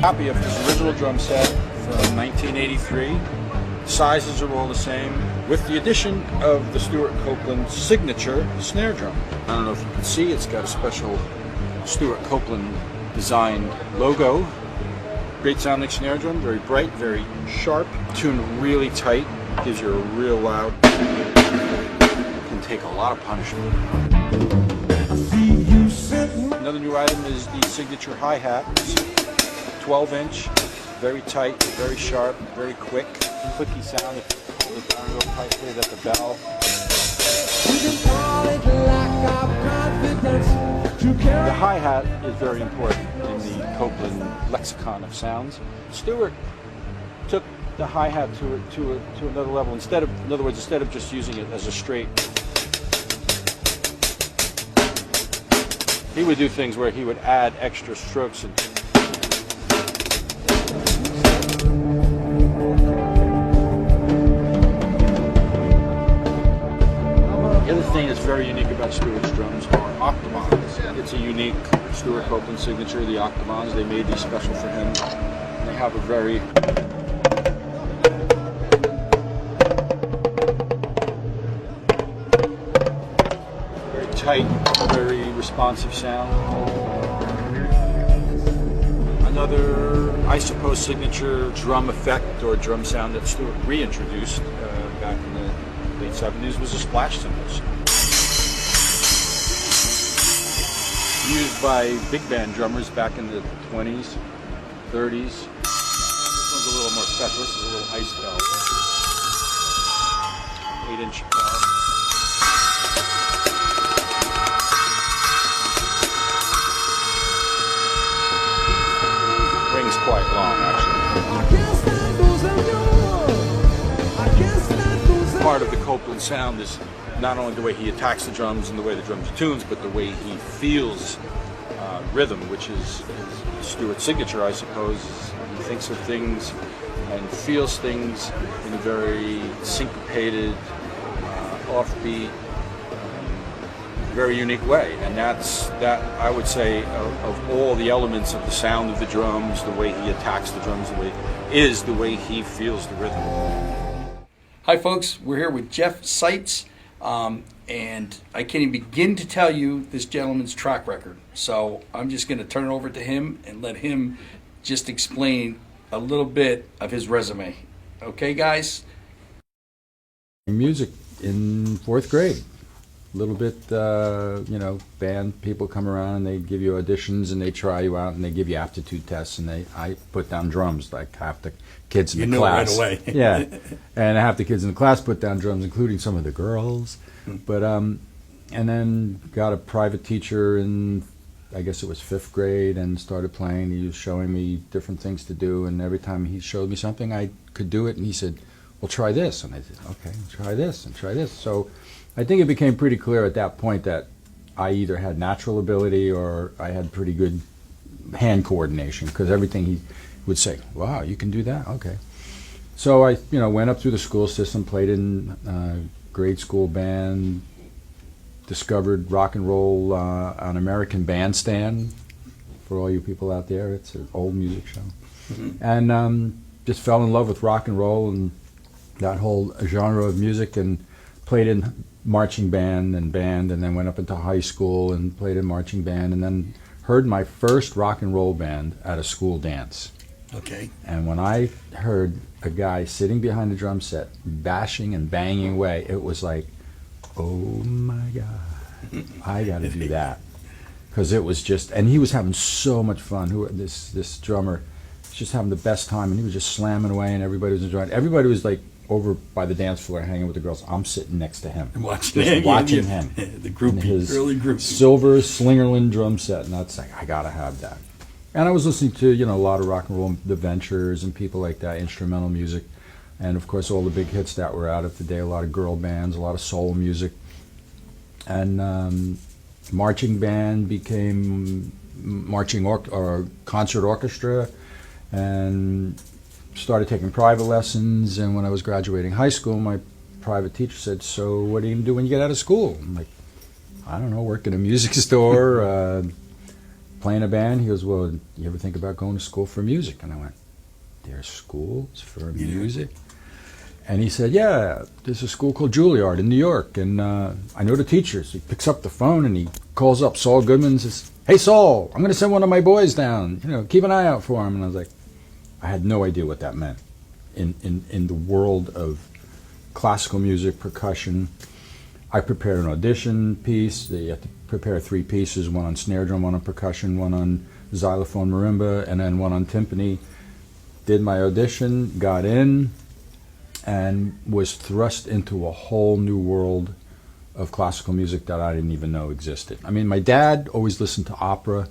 Copy of this original drum set from 1983. Sizes are all the same, with the addition of the Stewart Copeland signature snare drum. I don't know if you can see, it's got a special Stewart Copeland designed logo. Great sounding snare drum, very bright, very sharp, tuned really tight, gives you a real loud, can take a lot of punishment. Another new item is the signature hi-hat. 12-inch, very tight, very sharp, very quick. Clicky sound if you hold it down real tightly at the bell. The hi-hat is very important in the Copeland lexicon of sounds. Stewart took the hi-hat to another level. In other words, instead of just using it as a straight, he would do things where he would add extra strokes and the other thing that's very unique about Stewart's drums are octavons. It's a unique Stewart Copeland signature, the octavons. They made these special for him. And they have a very tight, very responsive sound. Another, I suppose, signature drum effect or drum sound that Stewart reintroduced back in the late 70s was the splash cymbals. Used by big band drummers back in the 20s, 30s. This one's a little more special. This is a little ice bell. 8-inch bell. Rings quite long, actually. Part of the Copeland sound is not only the way he attacks the drums and the way the drums are tuned, but the way he feels rhythm, which is Stewart's signature, I suppose. He thinks of things and feels things in a very syncopated, offbeat, very unique way. And that, I would say, of all the elements of the sound of the drums, the way he attacks the drums, the way he feels the rhythm. Hi folks, we're here with Jeff Seitz, and I can't even begin to tell you this gentleman's track record. So I'm just going to turn it over to him and let him just explain a little bit of his resume. Okay, guys? Music in 4th grade. A little bit, band people come around and they give you auditions and they try you out and they give you aptitude tests and I put down drums like half the kids in the class. Right away. Yeah, and half the kids in the class put down drums, including some of the girls. But and then got a private teacher in, I guess it was 5th grade, and started playing. He was showing me different things to do, and every time he showed me something, I could do it. And he said, "Well, try this," and I said, "Okay, try this and try this." So I think it became pretty clear at that point that I either had natural ability or I had pretty good hand coordination, because everything he would say, "Wow, you can do that? Okay." So I, went up through the school system, played in grade school band, discovered rock and roll on American Bandstand. For all you people out there, it's an old music show. And just fell in love with rock and roll and that whole genre of music, and played in marching band, and then went up into high school and played in marching band, and then heard my first rock and roll band at a school dance. Okay. And when I heard a guy sitting behind the drum set bashing and banging away, it was like, oh my God, I got to do that. Because it was just, and he was having so much fun. This drummer was just having the best time, and he was just slamming away, and everybody was enjoying it. Everybody was like over by the dance floor hanging with the girls. I'm sitting next to him. Watching him. The groupie, his early groupie. silver Slingerland drum set, and that's like, I got to have that. And I was listening to, a lot of rock and roll, The Ventures and people like that, instrumental music. And of course, all the big hits that were out of the day, a lot of girl bands, a lot of soul music. And marching band became or concert orchestra, and started taking private lessons. And when I was graduating high school, my private teacher said, "So what are you going to do when you get out of school?" I'm like, "I don't know, work in a music store, play in a band? He goes, well, you ever think about going to school for music? And I went, there's schools for music? And he said, yeah, there's a school called Juilliard in New York, and I know the teachers. He picks up the phone and he calls up Saul Goodman and says, hey, Saul, I'm going to send one of my boys down. Keep an eye out for him. And I was like, I had no idea what that meant in the world of classical music, percussion. I prepared an audition piece. You had to prepare 3 pieces, one on snare drum, one on percussion, one on xylophone marimba, and then one on timpani. Did my audition, got in, and was thrust into a whole new world of classical music that I didn't even know existed. I mean, my dad always listened to opera,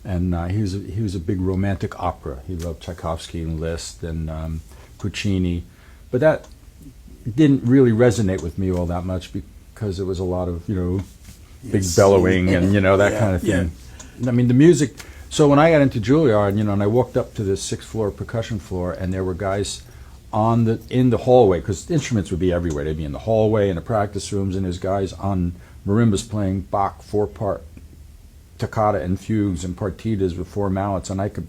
and he was a big romantic opera. He loved Tchaikovsky and Liszt and Puccini, but that didn't really resonate with me all that much because it was a lot of big bellowing and that kind of thing. Yeah. I mean, the music. So when I got into Juilliard, and I walked up to the 6th floor percussion floor, and there were guys in the hallway, because instruments would be everywhere. They'd be in the hallway, in the practice rooms, and there's guys on marimbas playing Bach 4-part toccata and fugues and partitas with 4 mallets, and I could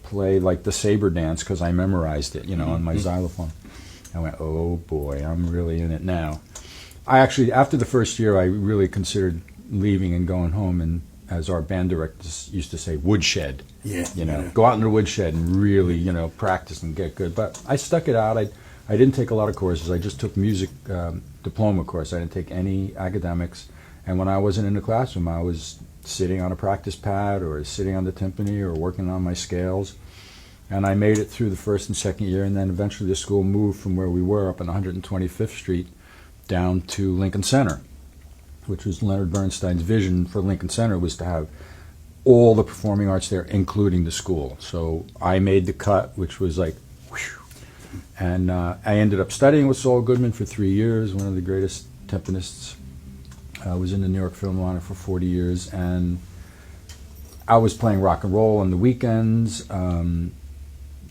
play like the saber dance because I memorized it, on my xylophone. I went, oh boy, I'm really in it now. I actually, after the first year, I really considered leaving and going home, and as our band directors used to say, woodshed. Go out in the woodshed and really, practice and get good. But I stuck it out. I didn't take a lot of courses. I just took music diploma course. I didn't take any academics. And when I wasn't in the classroom, I was sitting on a practice pad or sitting on the timpani or working on my scales. And I made it through the first and second year, and then eventually the school moved from where we were up on 125th Street down to Lincoln Center, which was Leonard Bernstein's vision for Lincoln Center, was to have all the performing arts there, including the school. So I made the cut, which was like, whew. And I ended up studying with Saul Goodman for 3 years, one of the greatest timpanists. I was in the New York Philharmonic for 40 years, and I was playing rock and roll on the weekends.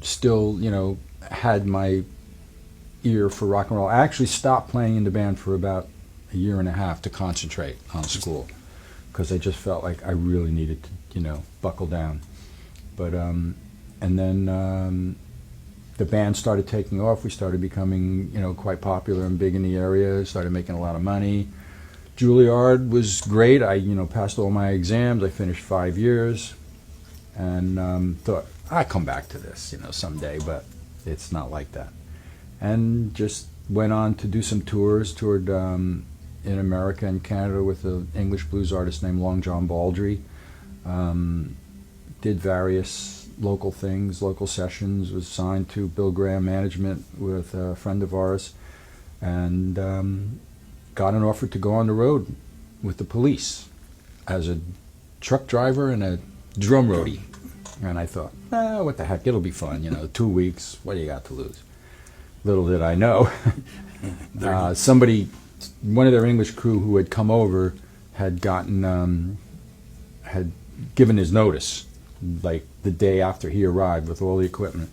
Still, had my ear for rock and roll. I actually stopped playing in the band for about a year and a half to concentrate on school because I just felt like I really needed to, buckle down. But and then the band started taking off. We started becoming, quite popular and big in the area. Started making a lot of money. Juilliard was great. I, passed all my exams. I finished 5 years, and thought I'd come back to this, someday. But it's not like that. And just went on to do some tours. Toured in America and Canada with an English blues artist named Long John Baldry. Did various local things, local sessions. Was signed to Bill Graham Management with a friend of ours, and got an offer to go on the road with the Police as a truck driver and a drum roadie. And I thought, what the heck, it'll be fun, 2 weeks, what do you got to lose? Little did I know, one of their English crew who had come over had given his notice, like the day after he arrived with all the equipment.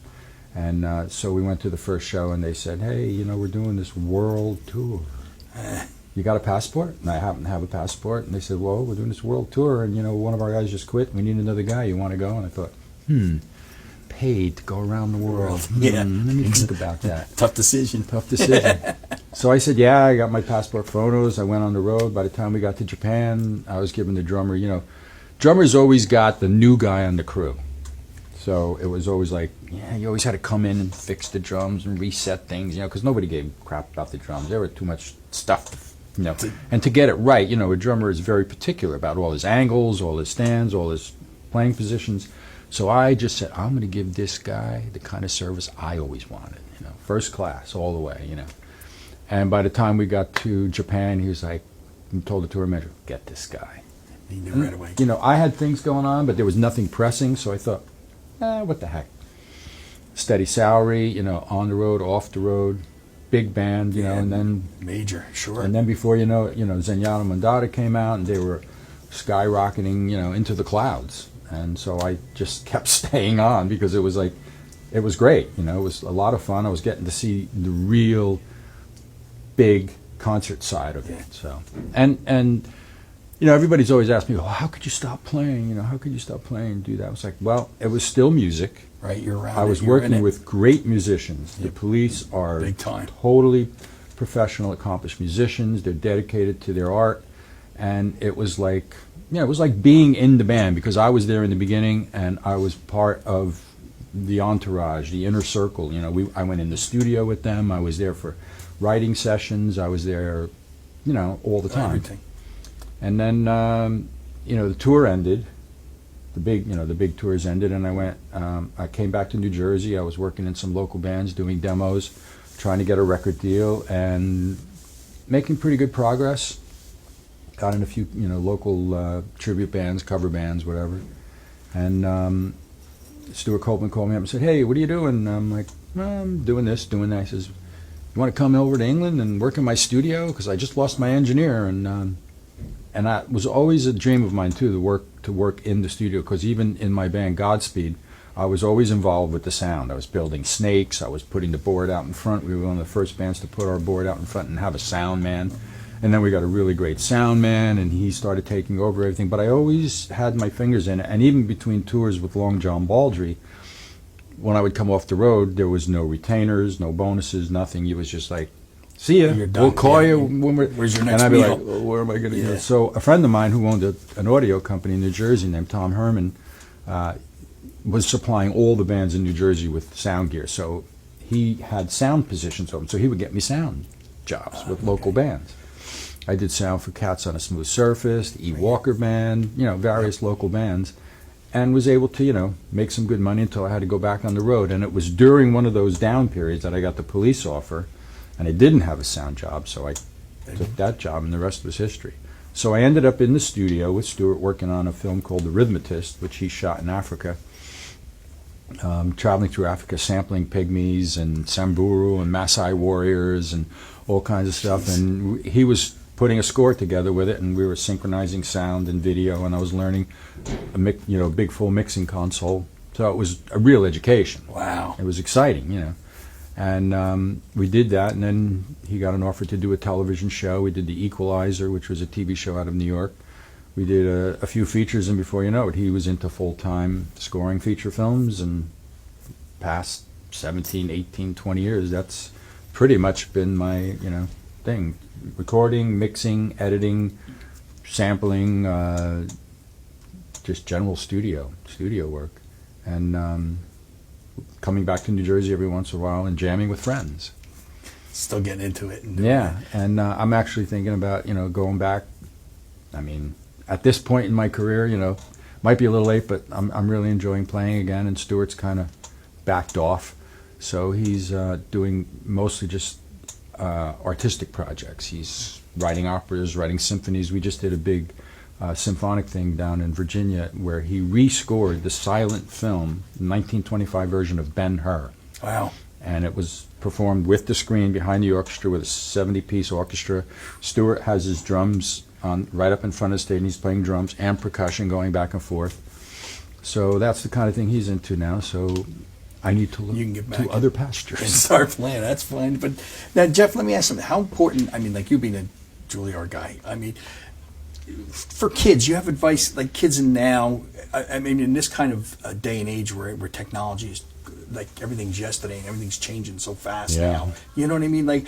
And so we went to the first show, and they said, hey, we're doing this world tour. You got a passport? And I happened to have a passport. And they said, well, we're doing this world tour, and, one of our guys just quit. We need another guy. You want to go? And I thought, paid to go around the world. Yeah. Let me think about that. Tough decision. So I said, yeah, I got my passport photos. I went on the road. By the time we got to Japan, I was given the drummer, drummers always got the new guy on the crew. So it was always like, you always had to come in and fix the drums and reset things, because nobody gave crap about the drums. There were too much stuff, And to get it right, a drummer is very particular about all his angles, all his stands, all his playing positions. So I just said, I'm going to give this guy the kind of service I always wanted, first class all the way, And by the time we got to Japan, he was like, told the tour manager, get this guy. He knew right away. I had things going on, but there was nothing pressing, so I thought, what the heck. Steady salary, on the road, off the road, big band, and then... Major, sure. And then before you know it, Zenyatta Mondada came out, and they were skyrocketing, into the clouds. And so I just kept staying on because it was like, it was great, it was a lot of fun. I was getting to see the real big concert side of it. So, and everybody's always asked me, "Oh, how could you stop playing? How could you stop playing and do that?" I was like, well, it was still music. Right, you're around. I was working with great musicians. The Police are Big time. totally professional, accomplished musicians. They're dedicated to their art, and it was like, it was like being in the band, because I was there in the beginning, and I was part of the entourage, the inner circle. I went in the studio with them. I was there for writing sessions. I was there, all the time. Everything. And then, the tour ended. The big tours ended, and I came back to New Jersey. I was working in some local bands, doing demos, trying to get a record deal, and making pretty good progress. Got in a few, local tribute bands, cover bands, whatever. And Stewart Copeland called me up and said, "Hey, what are you doing?" And I'm like, "I'm doing this, doing that." He says, "You want to come over to England and work in my studio? Because I just lost my engineer." And that was always a dream of mine too, to work in the studio, because even in my band Godspeed, I was always involved with the sound. I was building snakes. I was putting the board out in front. We were one of the first bands to put our board out in front and have a sound man. And then we got a really great sound man, and he started taking over everything. But I always had my fingers in it. And even between tours with Long John Baldry, when I would come off the road, there was no retainers, no bonuses, nothing. It was just like, "See ya. You're done. We'll call Yeah. you when we're." Where's your next And I'd be meal? like, "Well, where am I going to go?" Yeah. So a friend of mine who owned an audio company in New Jersey named Tom Herman was supplying all the bands in New Jersey with sound gear. So he had sound positions open. So he would get me sound jobs with local bands. I did sound for Cats on a Smooth Surface, the E. Walker Band, various local bands, and was able to, make some good money until I had to go back on the road. And it was during one of those down periods that I got the Police offer, and I didn't have a sound job, so I took that job, and the rest was history. So I ended up in the studio with Stewart working on a film called The Rhythmatist, which he shot in Africa, traveling through Africa, sampling pygmies and Samburu and Maasai warriors and all kinds of stuff. And he was putting a score together with it, and we were synchronizing sound and video, and I was learning a big full mixing console. So it was a real education. Wow. It was exciting, And we did that, and then he got an offer to do a television show. We did The Equalizer, which was a TV show out of New York. We did a few features, and before you know it, he was into full-time scoring feature films, and past 17, 18, 20 years, that's pretty much been my, thing. Recording, mixing, editing, sampling, just general studio work. And coming back to New Jersey every once in a while and jamming with friends. Still getting into it. And doing Yeah, it. and I'm actually thinking about, going back. I mean, at this point in my career, might be a little late, but I'm really enjoying playing again, and Stewart's kind of backed off. So he's doing mostly just artistic projects. He's writing operas, writing symphonies. We just did a big symphonic thing down in Virginia where he rescored the silent film, 1925 version of Ben-Hur. Wow. And it was performed with the screen behind the orchestra with a 70-piece orchestra. Stewart has his drums on right up in front of the stage, and he's playing drums and percussion going back and forth. So that's the kind of thing he's into now. So I need to look You can get back to other and pastures. start playing. That's fine. But now, Jeff, let me ask something. How important, like you being a Juilliard guy, for kids, you have advice, like kids in now, in this kind of day and age where technology is, like everything's yesterday and everything's changing so fast now. You know what I mean? Like,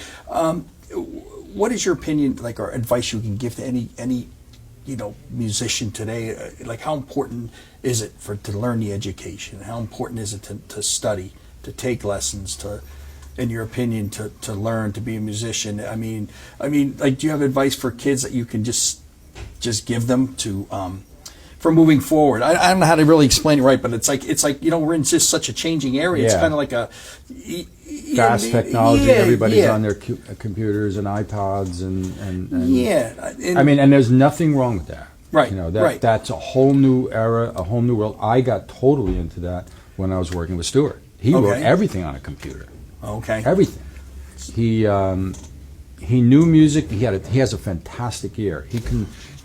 what is your opinion, like, or advice you can give to any musician today? Like, how important is it to learn the education? How important is it to study, to take lessons, in your opinion, to learn to be a musician? I mean, like, do you have advice for kids that you can just give them to for moving forward? I don't know how to really explain it right, but it's like we're in just such a changing area. It's kind of like a fast technology. Everybody's on their computers and iPods and and there's nothing wrong with that. Right. Right. That's a whole new era, a whole new world. I got totally into that when I was working with Stewart. He wrote everything on a computer. Okay. Everything. He knew music. He has a fantastic ear. He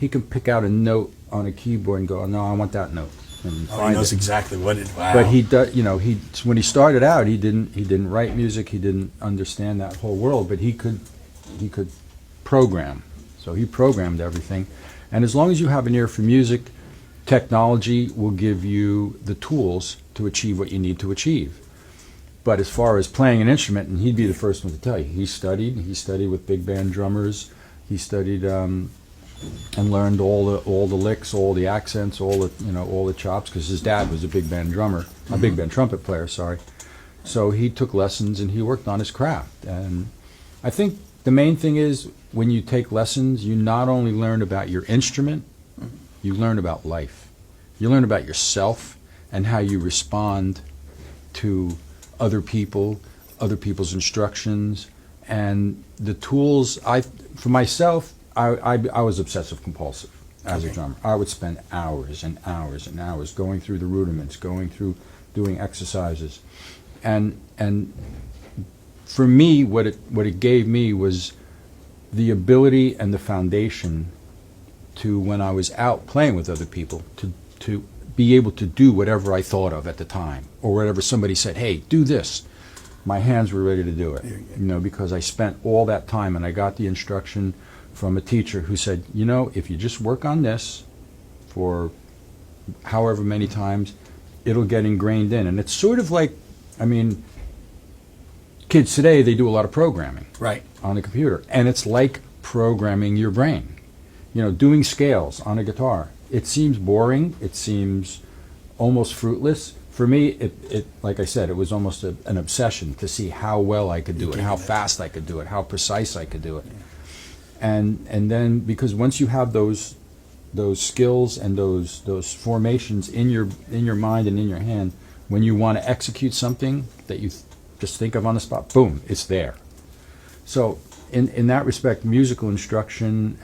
can pick out a note on a keyboard and go, "No, I want that note." And he knows exactly what it. Wow. But he does. When he started out, he didn't write music. He didn't understand that whole world. But he could program. So he programmed everything, And as long as you have an ear for music, technology will give you the tools to achieve what you need to achieve. But as far as playing an instrument, and he'd be the first one to tell you, he studied with big band drummers. He studied and learned all the licks, all the accents, all the chops, because his dad was a big band drummer, a big band trumpet player, sorry. So he took lessons and he worked on his craft. And I think the main thing is when you take lessons, you not only learn about your instrument, you learn about life. You learn about yourself and how you respond to other people, other people's instructions, and the tools. For myself, I was obsessive compulsive as a drummer. I would spend hours and hours and hours going through the rudiments, going through doing exercises, and for me, what it gave me was the ability and the foundation to, when I was out playing with other people, to be able to do whatever I thought of at the time, or whatever somebody said, hey, do this. My hands were ready to do it, because I spent all that time and I got the instruction from a teacher who said, if you just work on this for however many times, it'll get ingrained in. And it's sort of like, kids today, they do a lot of programming on the computer, and it's like programming your brain. Doing scales on a guitar. It seems boring. It seems almost fruitless. For me, it like I said, it was almost an obsession to see how well I could do it, how fast I could do it, how precise I could do it. And then, because once you have those skills and those formations in your mind and in your hand, when you want to execute something that you just think of on the spot, boom, it's there. So in that respect, musical instruction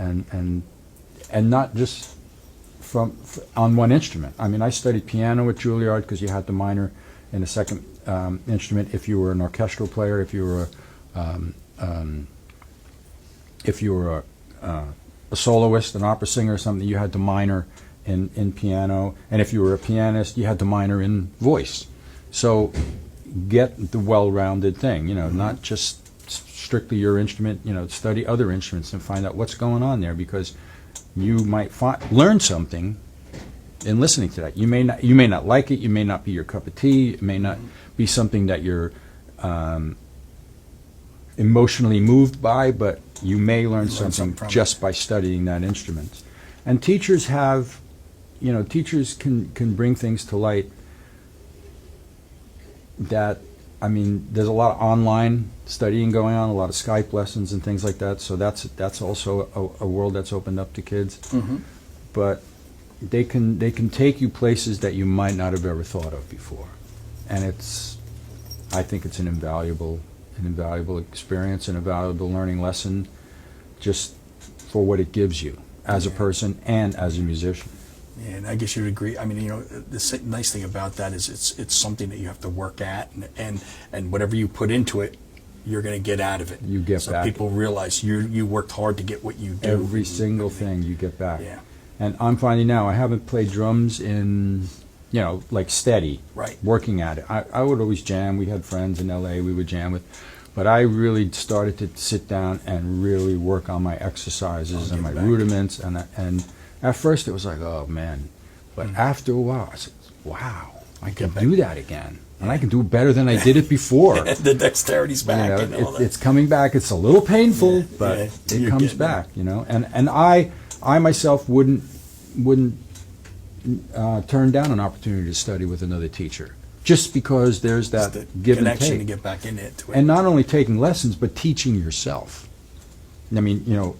and not just on one instrument. I studied piano at Juilliard because you had to minor in a second instrument if you were an orchestral player, if you were a soloist, an opera singer or something, you had to minor in piano, and if you were a pianist, you had to minor in voice. So get the well-rounded thing, not just strictly your instrument, study other instruments and find out what's going on there, because you might learn something in listening to that. You may not like it. You may not be your cup of tea. It may not be something that you're emotionally moved by, but you may learn something just by studying that instrument. And teachers teachers can bring things to light that, there's a lot of online studying going on, a lot of Skype lessons and things like that. So that's also a world that's opened up to kids. Mm-hmm. But they can take you places that you might not have ever thought of before, and I think it's an invaluable experience, an invaluable learning lesson, just for what it gives you as a person and as a musician. And I guess you'd agree. The nice thing about that is it's something that you have to work at, and whatever you put into it, you're going to get out of it. You get back. So people realize you worked hard to get what you do. Every single thing you get back. Yeah. And I'm finding now, I haven't played drums in, like steady. Right. Working at it. I would always jam. We had friends in L.A. we would jam with. But I really started to sit down and really work on my exercises and my rudiments. And at first it was like, oh, man. But after a while, I said, wow, I can do that again. And I can do it better than I did it before. The dexterity's back. It's coming back. It's a little painful, but it comes back, And I myself wouldn't turn down an opportunity to study with another teacher, just because there's that give and connection take. to get back into it. And not only taking lessons, but teaching yourself.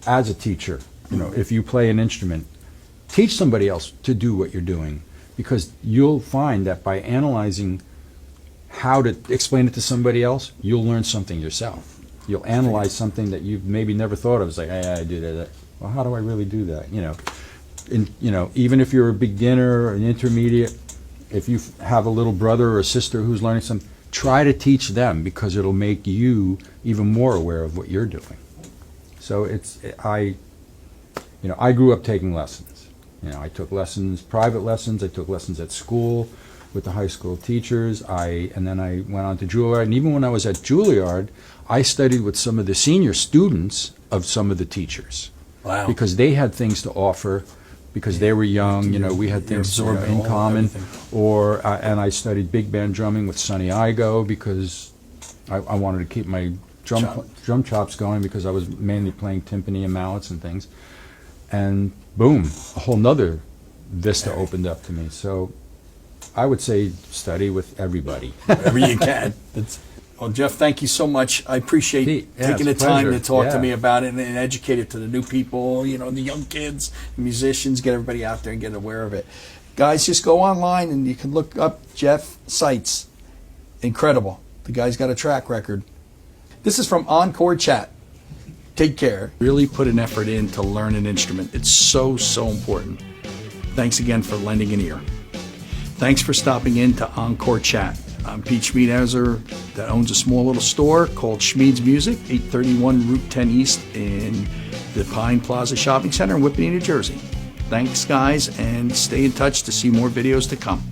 As a teacher, if you play an instrument, teach somebody else to do what you're doing, because you'll find that by analyzing how to explain it to somebody else, you'll learn something yourself. You'll analyze something that you've maybe never thought of. It's like, hey, I do that. Well, how do I really do that? Even if you're a beginner or an intermediate, if you have a little brother or a sister who's learning something, try to teach them, because it'll make you even more aware of what you're doing. So I grew up taking lessons. I took lessons, private lessons. I took lessons at school with the high school teachers. And then I went on to Juilliard. And even when I was at Juilliard, I studied with some of the senior students of some of the teachers. Wow. Because they had things to offer because they were young. You know, we had You're things sort of absorbing in all- common. everything. Or and I studied big band drumming with Sonny Igo because I wanted to keep my drum chops going, because I was mainly playing timpani and mallets and things. And boom, a whole nother vista opened up to me. So I would say study with everybody. Wherever you can. Well, Jeff, thank you so much. I appreciate Yeah, taking the it's a time to pleasure. talk to Yeah. me about it and educate it to the new people, you know, the young kids, the musicians, get everybody out there and get aware of it. Guys, just go online and you can look up Jeff Seitz. Incredible. The guy's got a track record. This is from Encore Chat. Take care. Really put an effort in to learn an instrument. It's so, so important. Thanks again for lending an ear. Thanks for stopping in to Encore Chat. I'm Pete Schmiedhauser, that owns a small little store called Schmied's Music, 831 Route 10 East in the Pine Plaza Shopping Center in Whippany, New Jersey. Thanks, guys, and stay in touch to see more videos to come.